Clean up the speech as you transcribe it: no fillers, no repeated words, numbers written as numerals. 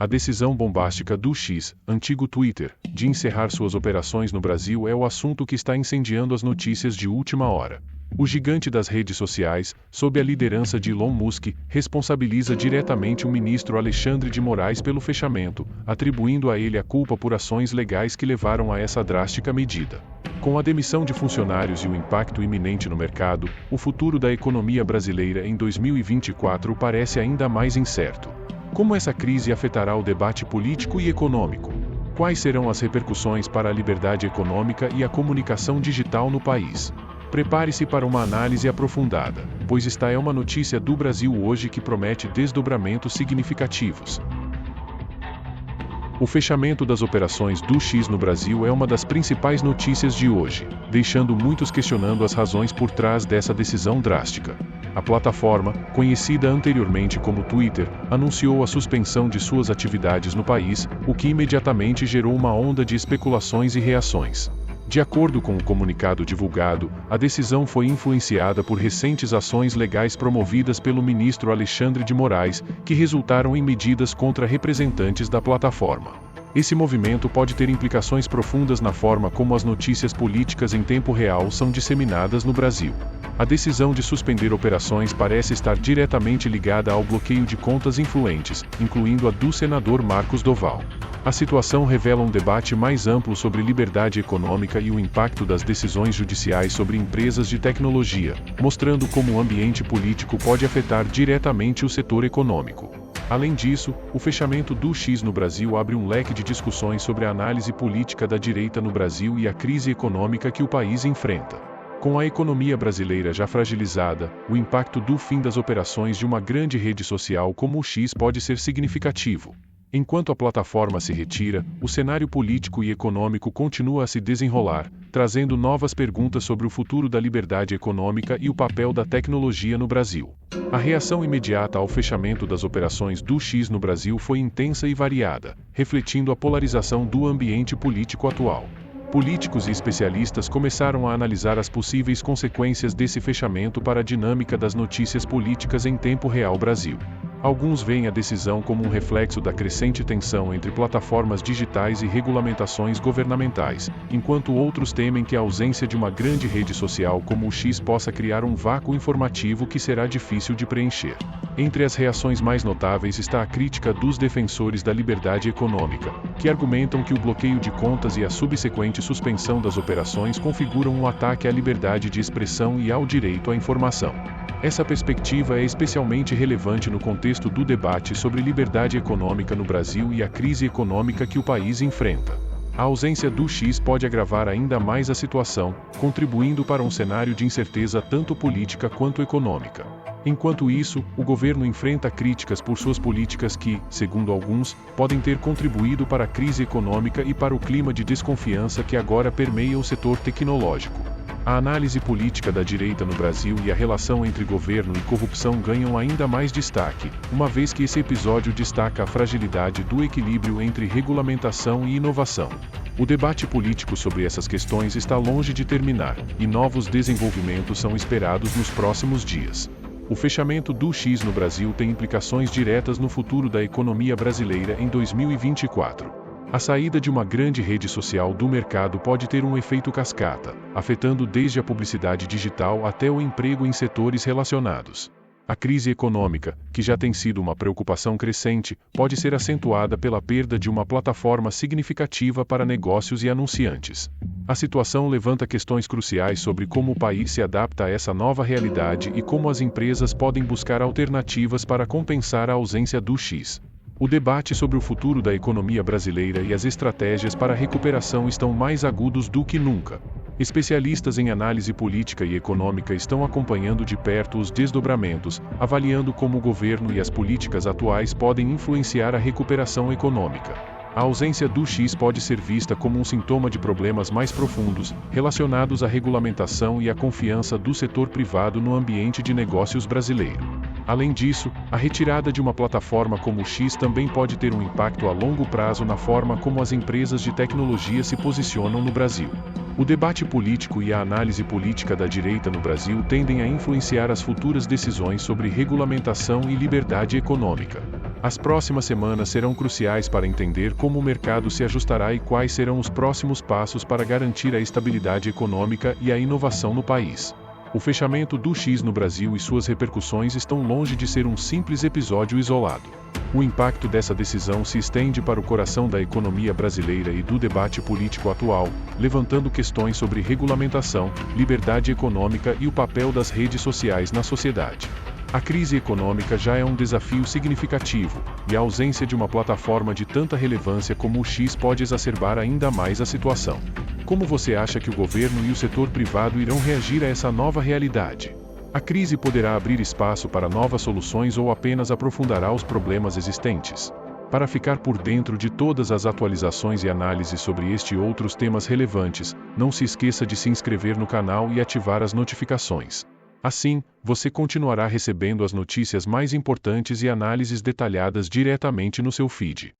A decisão bombástica do X, antigo Twitter, de encerrar suas operações no Brasil é o assunto que está incendiando as notícias de última hora. O gigante das redes sociais, sob a liderança de Elon Musk, responsabiliza diretamente o ministro Alexandre de Moraes pelo fechamento, atribuindo a ele a culpa por ações legais que levaram a essa drástica medida. Com a demissão de funcionários e o impacto iminente no mercado, o futuro da economia brasileira em 2024 parece ainda mais incerto. Como essa crise afetará o debate político e econômico? Quais serão as repercussões para a liberdade econômica e a comunicação digital no país? Prepare-se para uma análise aprofundada, pois esta é uma notícia do Brasil hoje que promete desdobramentos significativos. O fechamento das operações do X no Brasil é uma das principais notícias de hoje, deixando muitos questionando as razões por trás dessa decisão drástica. A plataforma, conhecida anteriormente como Twitter, anunciou a suspensão de suas atividades no país, o que imediatamente gerou uma onda de especulações e reações. De acordo com o comunicado divulgado, a decisão foi influenciada por recentes ações legais promovidas pelo ministro Alexandre de Moraes, que resultaram em medidas contra representantes da plataforma. Esse movimento pode ter implicações profundas na forma como as notícias políticas em tempo real são disseminadas no Brasil. A decisão de suspender operações parece estar diretamente ligada ao bloqueio de contas influentes, incluindo a do senador Marcos Doval. A situação revela um debate mais amplo sobre liberdade econômica e o impacto das decisões judiciais sobre empresas de tecnologia, mostrando como o ambiente político pode afetar diretamente o setor econômico. Além disso, o fechamento do X no Brasil abre um leque de discussões sobre a análise política da direita no Brasil e a crise econômica que o país enfrenta. Com a economia brasileira já fragilizada, o impacto do fim das operações de uma grande rede social como o X pode ser significativo. Enquanto a plataforma se retira, o cenário político e econômico continua a se desenrolar, trazendo novas perguntas sobre o futuro da liberdade econômica e o papel da tecnologia no Brasil. A reação imediata ao fechamento das operações do X no Brasil foi intensa e variada, refletindo a polarização do ambiente político atual. Políticos e especialistas começaram a analisar as possíveis consequências desse fechamento para a dinâmica das notícias políticas em tempo real Brasil. Alguns veem a decisão como um reflexo da crescente tensão entre plataformas digitais e regulamentações governamentais, enquanto outros temem que a ausência de uma grande rede social como o X possa criar um vácuo informativo que será difícil de preencher. Entre as reações mais notáveis está a crítica dos defensores da liberdade econômica, que argumentam que o bloqueio de contas e a subsequente suspensão das operações configuram um ataque à liberdade de expressão e ao direito à informação. Essa perspectiva é especialmente relevante no contexto do debate sobre liberdade econômica no Brasil e a crise econômica que o país enfrenta. A ausência do X pode agravar ainda mais a situação, contribuindo para um cenário de incerteza tanto política quanto econômica. Enquanto isso, o governo enfrenta críticas por suas políticas que, segundo alguns, podem ter contribuído para a crise econômica e para o clima de desconfiança que agora permeia o setor tecnológico. A análise política da direita no Brasil e a relação entre governo e corrupção ganham ainda mais destaque, uma vez que esse episódio destaca a fragilidade do equilíbrio entre regulamentação e inovação. O debate político sobre essas questões está longe de terminar, e novos desenvolvimentos são esperados nos próximos dias. O fechamento do X no Brasil tem implicações diretas no futuro da economia brasileira em 2024. A saída de uma grande rede social do mercado pode ter um efeito cascata, afetando desde a publicidade digital até o emprego em setores relacionados. A crise econômica, que já tem sido uma preocupação crescente, pode ser acentuada pela perda de uma plataforma significativa para negócios e anunciantes. A situação levanta questões cruciais sobre como o país se adapta a essa nova realidade e como as empresas podem buscar alternativas para compensar a ausência do X. O debate sobre o futuro da economia brasileira e as estratégias para a recuperação estão mais agudos do que nunca. Especialistas em análise política e econômica estão acompanhando de perto os desdobramentos, avaliando como o governo e as políticas atuais podem influenciar a recuperação econômica. A ausência do X pode ser vista como um sintoma de problemas mais profundos, relacionados à regulamentação e à confiança do setor privado no ambiente de negócios brasileiro. Além disso, a retirada de uma plataforma como o X também pode ter um impacto a longo prazo na forma como as empresas de tecnologia se posicionam no Brasil. O debate político e a análise política da direita no Brasil tendem a influenciar as futuras decisões sobre regulamentação e liberdade econômica. As próximas semanas serão cruciais para entender como o mercado se ajustará e quais serão os próximos passos para garantir a estabilidade econômica e a inovação no país. O fechamento do X no Brasil e suas repercussões estão longe de ser um simples episódio isolado. O impacto dessa decisão se estende para o coração da economia brasileira e do debate político atual, levantando questões sobre regulamentação, liberdade econômica e o papel das redes sociais na sociedade. A crise econômica já é um desafio significativo, e a ausência de uma plataforma de tanta relevância como o X pode exacerbar ainda mais a situação. Como você acha que o governo e o setor privado irão reagir a essa nova realidade? A crise poderá abrir espaço para novas soluções ou apenas aprofundará os problemas existentes? Para ficar por dentro de todas as atualizações e análises sobre este e outros temas relevantes, não se esqueça de se inscrever no canal e ativar as notificações. Assim, você continuará recebendo as notícias mais importantes e análises detalhadas diretamente no seu feed.